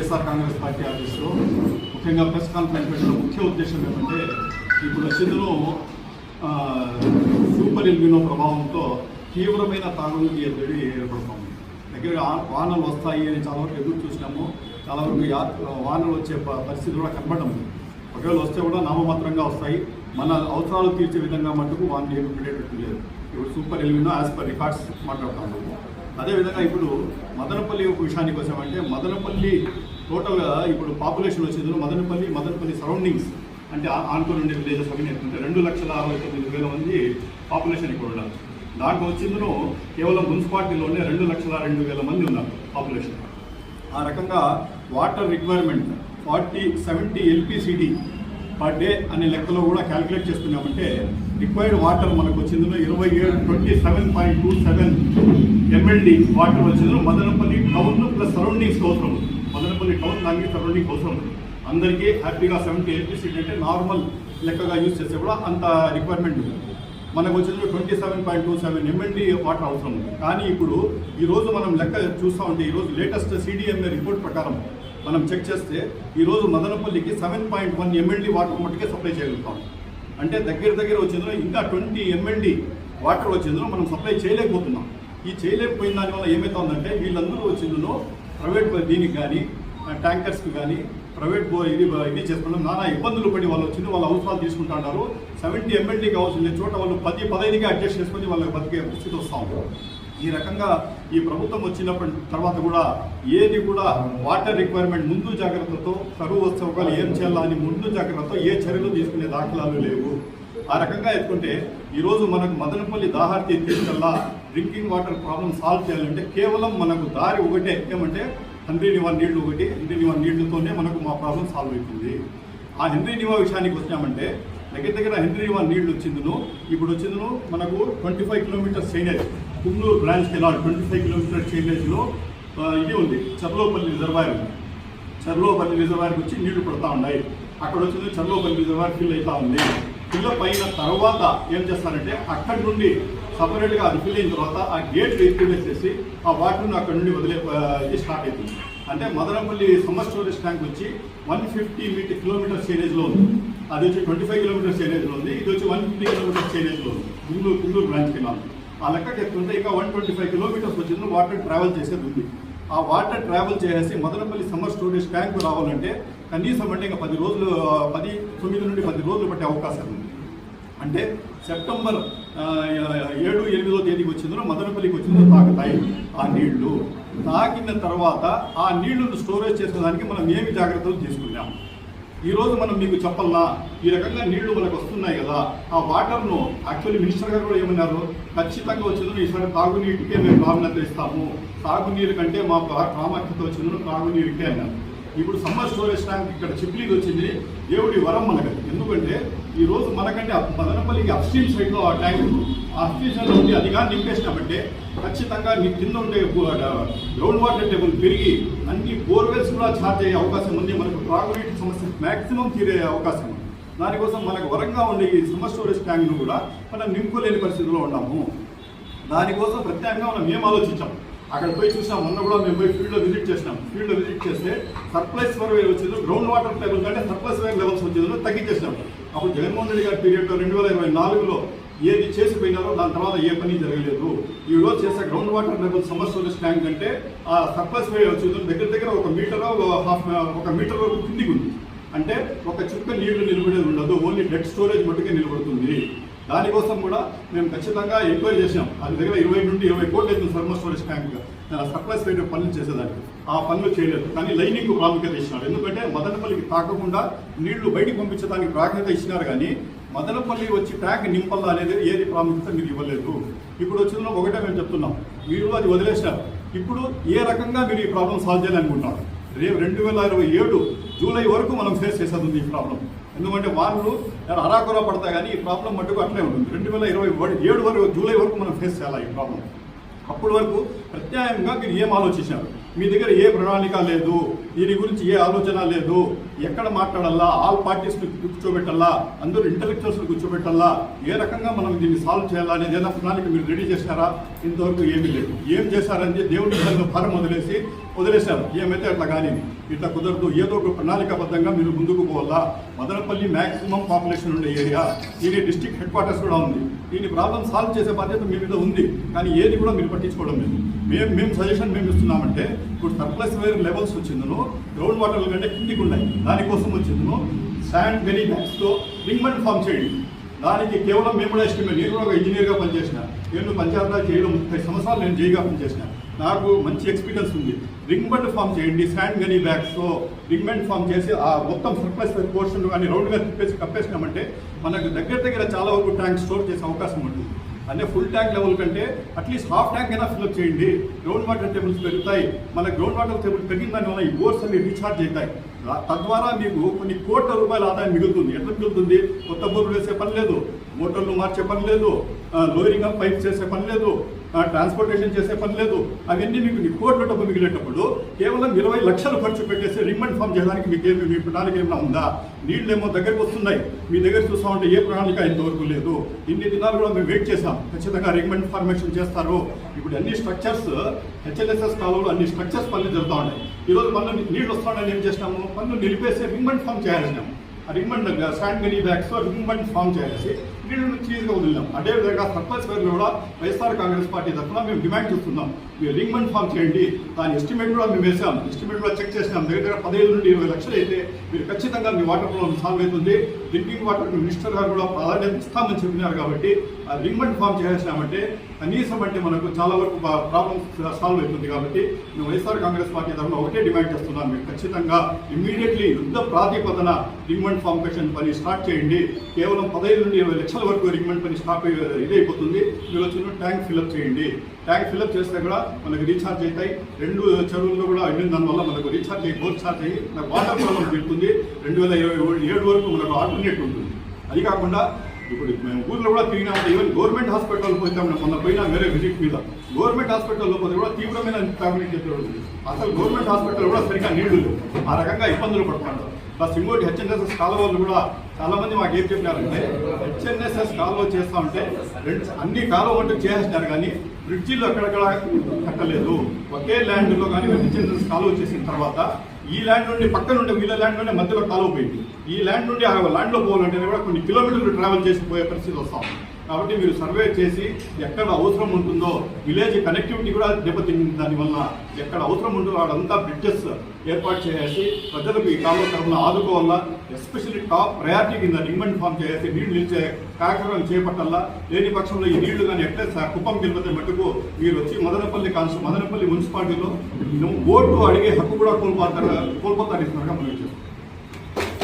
YSR Congress party ఆఫీసులో ముఖ్యంగా press conference పెట్టిన ముఖ్య ఉద్దేశం ఏమంటే ఇప్పుడు వచ్చేందులో సూపర్ ఎల్నినో ప్రభావంతో తీవ్రమైన తాగునీటి ఎద్దడి ఏర్పడుతుంది. దగ్గర వానలు వస్తాయి అని చాలా వరకు ఎదురు చూసినాము. చాలా వరకు వానలు వచ్చే పరిస్థితి కూడా కనబడడం. ఒకవేళ వస్తే కూడా నామమాత్రంగా వస్తాయి. మన అవసరాలు తీర్చే విధంగా మటుకు వాన ఏమి ఉండేటట్టు లేదు. ఇప్పుడు super El Niño as per records మాట్లాడుతున్నాము. అదేవిధంగా ఇప్పుడు మదనపల్లి ఒక విషయానికి వచ్చామంటే మదనపల్లి టోటల్గా ఇప్పుడు పాపులేషన్ వచ్చేందులో మదనపల్లి సరౌండింగ్స్ అంటే ఆనుకొని ఉండే విలేజెస్ అవి నేర్చుకుంటే 2,69,000 మంది పాపులేషన్ ఇక్కడ ఉన్నారు. దాంట్లో వచ్చిందులో కేవలం మున్సిపాలిటీలోనే 2,02,000 మంది ఉన్నారు పాపులేషన్. ఆ రకంగా water requirement 70 LPCD per day అనే లెక్కలో కూడా క్యాలిక్యులేట్ చేసుకున్నామంటే రిక్వైర్డ్ వాటర్ మనకు వచ్చిందులో 27.27 MLD వాటర్ వచ్చిందో మదనపల్లి టౌన్ ప్లస్ సరౌండింగ్స్ అవసరం. మదనపల్లి టౌన్ దానికి సరౌండింగ్ అవసరం. అందరికీ హ్యాపీగా 70 LPCD అంటే నార్మల్ లెక్కగా యూజ్ చేస్తే కూడా అంత రిక్వైర్మెంట్ ఉంది. మనకు వచ్చిందో 27.27 MLD వాటర్ అవసరం ఉంది. కానీ ఇప్పుడు ఈరోజు మనం లెక్క చూస్తూ ఉంటే ఈరోజు లేటెస్ట్ CDMA రిపోర్ట్ ప్రకారం మనం చెక్ చేస్తే ఈరోజు మదనపల్లికి 7.1 MLD వాటర్ మట్టుకే సప్లై చేయగలుగుతాం. అంటే దగ్గర వచ్చిందో ఇంకా 20 MLD వాటర్ వచ్చిందో మనం సప్లై చేయలేకపోతున్నాం. ఈ చేయలేకపోయిన దానివల్ల ఏమవుతుందంటే వీళ్ళందరూ వచ్చిందో ప్రైవేట్ దీనికి కానీ ట్యాంకర్స్కి కానీ ప్రైవేట్ ఇది చేసుకుంటాం నానా ఇబ్బందులు పడి వాళ్ళు వచ్చింది వాళ్ళ అవసరాలు తీసుకుంటున్నారు. 70 MLD కావాల్సిన చోట వాళ్ళు 10-15గా అడ్జస్ట్ చేసుకొని వాళ్ళకి బతికే పరిస్థితి వస్తూ ఉంటారు. ఈ రకంగా ఈ ప్రభుత్వం వచ్చినప్పటి తర్వాత కూడా ఏది కూడా వాటర్ రిక్వైర్మెంట్ ముందు జాగ్రత్తతో కరువు వస్తే ఒకవేళ ఏం చేయాలా అని ముందు జాగ్రత్తతో ఏ చర్యలు తీసుకునే దాఖలాలు లేవు. ఆ రకంగా ఎత్తుకుంటే ఈరోజు మనకు మదనపల్లి దాహార్తి తీసుకెళ్ళా డ్రింకింగ్ వాటర్ ప్రాబ్లం సాల్వ్ చేయాలంటే కేవలం మనకు దారి ఒకటే ఏమంటే హెన్రీ నివా నీళ్లు ఒకటి. హెన్రీ నివా నీళ్లతోనే మనకు మా ప్రాబ్లం సాల్వ్ అవుతుంది. ఆ హెన్రీ నివా విషయానికి వచ్చామంటే దగ్గర హెన్రీ నివా నీళ్లు వచ్చిందును ఇప్పుడు వచ్చిందును మనకు 25 kilometres chainage Kumnuru branch canal 25 kilometre చైనేజ్లో ఇది ఉంది. చర్లోపల్లి రిజర్వాయర్ ఉంది. చర్లోపల్లి రిజర్వాయర్కి వచ్చి నీళ్లు పడుతూ ఉన్నాయి. అక్కడ వచ్చింది చర్లోపల్లి రిజర్వాయర్ ఫిల్ అవుతూ ఉంది. ఫిల్ అయిన తర్వాత ఏం చేస్తారంటే అక్కడి నుండి సపరేట్గా అది ఫిల్ అయిన తర్వాత ఆ గేట్లు ఎత్తివేసేసి ఆ వాటర్ను అక్కడ నుండి ఇది స్టార్ట్ అవుతుంది. అంటే మదనపల్లి సమ్మర్ స్టోరేజ్ ట్యాంక్ వచ్చి 150 కిలోమీటర్ చైనేజ్లో ఉంది. అది వచ్చి 25 కిలోమీటర్ చైనేజ్లో ఉంది. ఇది వచ్చి 150 కిలోమీటర్ చైనేజ్లో ఉంది. కుల్లూరు బ్రాంచ్ కెనాల్ ఆ లెక్కకి ఎత్తుంటే ఇంకా 125 కిలోమీటర్స్ వచ్చిందో వాటర్ ట్రావెల్ చేసేది ఉంది. ఆ వాటర్ ట్రావెల్ చేసి మదనపల్లి సమ్మర్ స్టోరేజ్ ట్యాంక్ రావాలంటే కనీసం అంటే ఇంకా 9 నుండి 10 రోజులు పట్టే అవకాశం ఉంది. అంటే సెప్టెంబర్ 7-8వ తేదీకి వచ్చిందో మదనపల్లికి వచ్చిందో తాగుతాయి. ఆ నీళ్లు తాగిన తర్వాత ఆ నీళ్లను స్టోరేజ్ చేసేదానికి మనం ఏమి జాగ్రత్తలు తీసుకున్నాం ఈరోజు మనం మీకు చెప్పాలా. ఈ రకంగా నీళ్లు మనకు వస్తున్నాయి కదా, ఆ వాటర్ను యాక్చువల్లీ మినిస్టర్ గారు కూడా ఏమన్నారు, ఖచ్చితంగా వచ్చిందో ఈసారి తాగునీటికే మేము ప్రాధాన్యత ఇస్తాము. తాగునీరు కంటే మా ప్రాముఖ్యత వచ్చిందో తాగునీరుకే అన్నారు. ఇప్పుడు సమ్మర్ స్టోరేజ్ ట్యాంక్ ఇక్కడ చిప్లీకి వచ్చింది దేవుడి వరం మనకు. ఎందుకంటే ఈరోజు మనకంటే మదనపల్లికి అప్స్ట్రీమ్ సైడ్లో ఆ ట్యాంక్ ఆ అప్స్ట్రీమ్ సైడ్లో ఉంది. అది కానీ నింపేసినామంటే ఖచ్చితంగా కింద ఉండే గ్రౌండ్ వాటర్ టేబుల్ పెరిగి అన్ని బోర్వెల్స్ కూడా ఛార్జ్ అయ్యే అవకాశం ఉంది. మనకు తాగునీటి సమస్య మ్యాక్సిమం తీరే అవకాశం ఉంది. దానికోసం మనకు వరంగా ఉండే ఈ సమ్మర్ స్టోరేజ్ ట్యాంక్ను కూడా మనం నింపుకోలేని పరిస్థితిలో ఉన్నాము. దానికోసం ప్రత్యేకంగా మనం ఏం ఆలోచించాం, అక్కడ పోయి చూసాం. మొన్న కూడా మేము పోయి ఫీల్డ్లో విజిట్ చేసినాం. ఫీల్డ్లో విజిట్ చేస్తే సర్ప్లస్ వేర్ వచ్చిందో గ్రౌండ్ వాటర్ లెవెల్ కంటే సర్ప్లస్ వేర్ లెవెల్స్ వచ్చేదో తగ్గించేసినాం. అప్పుడు జగన్మోహన్ రెడ్డి గారి పీరియడ్లో 2024లో ఏది చేసిపోయినారో దాని తర్వాత ఏ పని జరగలేదు. ఈరోజు చేసే ground water level summer storage tank అంటే ఆ సర్ప్లస్ వేర్ వచ్చేదో దగ్గర 1 మీటర్ 1 మీటర్ వరకు కిందికి ఉంది. అంటే ఒక చుక్క నీళ్లు నిలబడేది ఉండదు, ఓన్లీ డెడ్ స్టోరేజ్ మట్టుకే నిలబడుతుంది. దానికోసం కూడా మేము ఖచ్చితంగా ఎంక్వైరీ చేసాం. అది దగ్గర 20 నుండి 20 కోట్లు అవుతుంది సమ్మర్ స్టోరేజ్ ట్యాంక్ సర్ప్లస్ వేరే పనులు చేసేదానికి. ఆ పనులు చేయలేదు. కానీ లైనింగ్ ప్రాముఖ్యత ఇచ్చినారు. ఎందుకంటే మదనపల్లికి తాకకుండా నీళ్లు బయటికి పంపించడానికి ప్రాముఖ్యత ఇచ్చినారు. కానీ మదనపల్లి వచ్చి ట్యాంక్ నింపల్లా అనేది ఏది ప్రాముఖ్యత మీరు ఇవ్వలేదు. ఇప్పుడు వచ్చిన ఒకటే మేము చెప్తున్నాం, మీరు అది వదిలేసినారు. ఇప్పుడు ఏ రకంగా మీరు ఈ ప్రాబ్లం సాల్వ్ చేయాలనుకుంటున్నారు? రేపు 2027 జూలై వరకు మనం ఫేస్ చేసేది ఉంది ఈ ప్రాబ్లం. ఎందుకంటే వాళ్ళు అరాకొరా పడతాయి కానీ ఈ ప్రాబ్లం మట్టుకు అట్లే ఉంటుంది. 2027 వరకు జూలై వరకు మనం ఫేస్ చేయాలి ఈ ప్రాబ్లం. అప్పటి వరకు ప్రత్యామ్నాయంగా మీరు ఏం ఆలోచించారు? మీ దగ్గర ఏ ప్రణాళిక లేదు, దీని గురించి ఏ ఆలోచన లేదు, ఎక్కడ మాట్లాడాలా, ఆల్ పార్టీస్ కూర్చోబెట్టాలా, అందరూ ఇంటలెక్చువల్స్ కూర్చోబెట్టాలా, ఏ రకంగా మనం దీన్ని సాల్వ్ చేయాలా అనేది ఏదైనా ప్రణాళిక మీరు రెడీ చేశారా? ఇంతవరకు ఏమీ లేదు. ఏం చేశారంటే దేవుడి భారం వదిలేశారు. ఏమైతే అట్లా కానీ ఇట్లా కుదరదు, ఏదో ఒక ప్రణాళికాబద్ధంగా మీరు ముందుకు పోవాలా. మదనపల్లి మ్యాక్సిమం పాపులేషన్ ఉండే ఏరియా, దీని డిస్ట్రిక్ట్ హెడ్ క్వార్టర్స్ కూడా ఉంది. దీని ప్రాబ్లం సాల్వ్ చేసే బాధ్యత మీ మీద ఉంది, కానీ ఏది కూడా మీరు పట్టించుకోవడం లేదు. మేము సజెషన్ మేము ఇస్తున్నామంటే, ఇప్పుడు సర్ప్లస్ వేర్ లెవెల్స్ వచ్చిందను, గ్రౌండ్ వాటర్ల కంటే కిందికి ఉన్నాయి, దానికోసం వచ్చిందను శాండ్ వెరీ బ్యాగ్స్తో రింగ్మెంట్ ఫామ్ చేయండి. దానికి కేవలం మేము కూడా ఎస్టిమేట్, నేను కూడా ఒక ఇంజనీర్గా పనిచేసిన, నేను పంచాయతీరాజ్ చేయడం 30 సంవత్సరాలు నేను జైగా పనిచేసిన, నాకు మంచి ఎక్స్పీరియన్స్ ఉంది. రింగ్మెంట్ ఫామ్ చేయండి, శాండ్ గనీ బ్యాగ్స్తో రింగ్మెంట్ ఫామ్ చేసి ఆ మొత్తం సర్ప్లస్ పోర్షన్ కానీ రౌండ్గా తిప్పేసి కప్పేసినామంటే మనకు దగ్గర చాలా వరకు ట్యాంక్ స్టోర్ చేసే అవకాశం ఉంటుంది. అంటే ఫుల్ ట్యాంక్ లెవెల్ కంటే అట్లీస్ట్ హాఫ్ ట్యాంక్ అయినా ఫిల్అప్ చేయండి. గ్రౌండ్ వాటర్ టేబుల్స్ పెరుగుతాయి, మన గ్రౌండ్ వాటర్ టేబుల్ పెరిగిన దానివల్ల ఈ బోర్స్ అన్ని రీఛార్జ్ అవుతాయి. తద్వారా మీకు కొన్ని కోట్ల రూపాయల ఆదాయం మిగులుతుంది. ఎట్లా మిగులుతుంది? కొత్త బోర్లు వేసే పని లేదు, మోటార్లు మార్చే పని లేదు, లోయరింగ్ ఆఫ్ పైప్ చేసే పని లేదు, ట్రాన్స్పోర్టేషన్ చేసే పని లేదు. అవన్నీ మీకు కోట్ల డబ్బు మిగిలేటప్పుడు కేవలం 20 లక్షలు ఖర్చు పెట్టేసి రింగ్మెంట్ ఫామ్ చేయడానికి మీ ప్రణాళిక ఏమైనా ఉందా? నీళ్ళు ఏమో దగ్గరికి వస్తున్నాయి, మీ దగ్గర చూస్తూ ఉంటే ఏ ప్రణాళిక ఇంతవరకు లేదు. ఇన్ని దినాలు కూడా మేము వెయిట్ చేసాం, ఖచ్చితంగా రింగ్మెంట్ ఫార్మేషన్ చేస్తారు. ఇప్పుడు అన్ని స్ట్రక్చర్స్ హెచ్ఎల్ఎస్ఎస్ కాలంలో అన్ని స్ట్రక్చర్స్ పనులు జరుగుతూ ఉన్నాయి. ఈరోజు పనులు నీళ్ళు వస్తున్నాయని ఏం చేసినాము, పనులు నిలిపేసి రింగ్మెంట్ ఫామ్ చేయాల్సినాము. ఆ రింగ్మెంట్ శాండ్ గనీ బ్యాగ్స్తో రింగ్మెంట్ ఫామ్ చేయాల్సి నీళ్ళను చీజ్గా వదిలినాం. అదేవిధంగా సర్పంచ్ గారు కూడా వైఎస్ఆర్ కాంగ్రెస్ పార్టీ తరఫున మేము డిమాండ్ చేస్తున్నాం, మీరు రింగ్మెంట్ ఫామ్ చేయండి. దాని ఎస్టిమేట్ కూడా మేము వేసాం, ఎస్టిమేట్ కూడా చెక్ చేసినాం. దగ్గర 15 నుండి 20 లక్షలు అయితే మీరు ఖచ్చితంగా మీ వాటర్ ప్రాబ్లం సాల్వ్ అవుతుంది. డ్రింకింగ్ వాటర్ మినిస్టర్ గారు కూడా ప్రాధాన్యత ఇస్తామని చెప్పినారు. కాబట్టి ఆ రింగ్మెంట్ ఫామ్ చేసినామంటే కనీసం అంటే మనకు చాలా వరకు ప్రాబ్లమ్స్ సాల్వ్ అవుతుంది. కాబట్టి మేము వైఎస్ఆర్ కాంగ్రెస్ పార్టీ తరఫున ఒకటే డిమాండ్ చేస్తున్నాం, మీరు ఖచ్చితంగా ఇమ్మీడియట్లీ యుద్ధ ప్రాతిపదన రింగ్మెంట్ ఫార్మేషన్ పని స్టార్ట్ చేయండి. కేవలం 15 నుండి 20 లక్షల వరకు రింగ్మెంట్ పని స్టాప్ ఇదైపోతుంది. మీరు వచ్చిన ట్యాంక్ ఫిల్అప్ చేయండి. ట్యాంక్ ఫిల్అప్ చేస్తే కూడా మనకు రీఛార్జ్ అవుతాయి. 2 చెరువుల్లో కూడా ఎండిన దానివల్ల మనకు రీఛార్జ్ అయ్యి బోర్ ఛార్జ్ అయ్యి మనకు వాటర్ ప్రాబ్లం పెడుతుంది. 2027 వరకు మనకు ఆల్టర్నేట్ ఉంటుంది. అది కాకుండా ఇప్పుడు మేము ఊర్లో కూడా తిరిగినామంటే ఈవెన్ గవర్నమెంట్ హాస్పిటల్ పోతాం. మొన్న పోయినా వేరే విజిట్ మీద గవర్నమెంట్ హాస్పిటల్లో పోతే కూడా తీవ్రమైన టాబ్లెట్ ఉంటుంది. అసలు గవర్నమెంట్ హాస్పిటల్ కూడా సరిగ్గా నీళ్లు లేవు, ఆ రకంగా ఇబ్బందులు పడుతున్నారు. ప్లస్ ఇంకోటి హెచ్ఎన్ఎస్ఎస్ కాలువలు కూడా చాలా మంది మాకు ఏం చెప్పినారంటే, హెచ్ఎన్ఎస్ఎస్ కాలువ చేస్తా ఉంటే అన్ని కాలువ అంటూ చేసేసినారు, కానీ బ్రిడ్జిలు అక్కడక్కడ కట్టలేదు. ఒకే ల్యాండ్లో కానీ హెచ్ఎన్ఎస్ఎస్ కాలువ చేసిన తర్వాత ఈ ల్యాండ్ నుండి పక్క నుండి వీళ్ళ ల్యాండ్ నుండి మధ్యలో కాలువ పోయింది. ఈ ల్యాండ్ నుండి ఆ ల్యాండ్లో పోవాలంటే కూడా కొన్ని కిలోమీటర్లు ట్రావెల్ చేసి పోయే పరిస్థితి వస్తాం. కాబట్టి మీరు సర్వే చేసి ఎక్కడ అవసరం ఉంటుందో, విలేజ్ కనెక్టివిటీ కూడా దెబ్బతింది దానివల్ల, ఎక్కడ అవసరం ఉంటుందో అక్కడంతా బ్రిడ్జెస్ ఏర్పాటు చేసి ప్రజలకు ఈ కాలువ తరఫున ఆదుకోవాలా. ఎస్పెషల్లీ టాప్ ప్రయారిటీ కింద రింగ్మెంట్ ఫామ్ చేసి నీళ్లు నిలిచే కార్యక్రమం చేపట్టాలా. లేని పక్షంలో ఈ నీళ్లు కానీ ఎట్లా కుప్పం గెలిపితే మటుకు మీరు వచ్చి మదనపల్లి మున్సిపాలిటీలో ఓటు అడిగే హక్కు కూడా కోల్పోతారు ఇస్తున్నారుగా మనం చేస్తాం.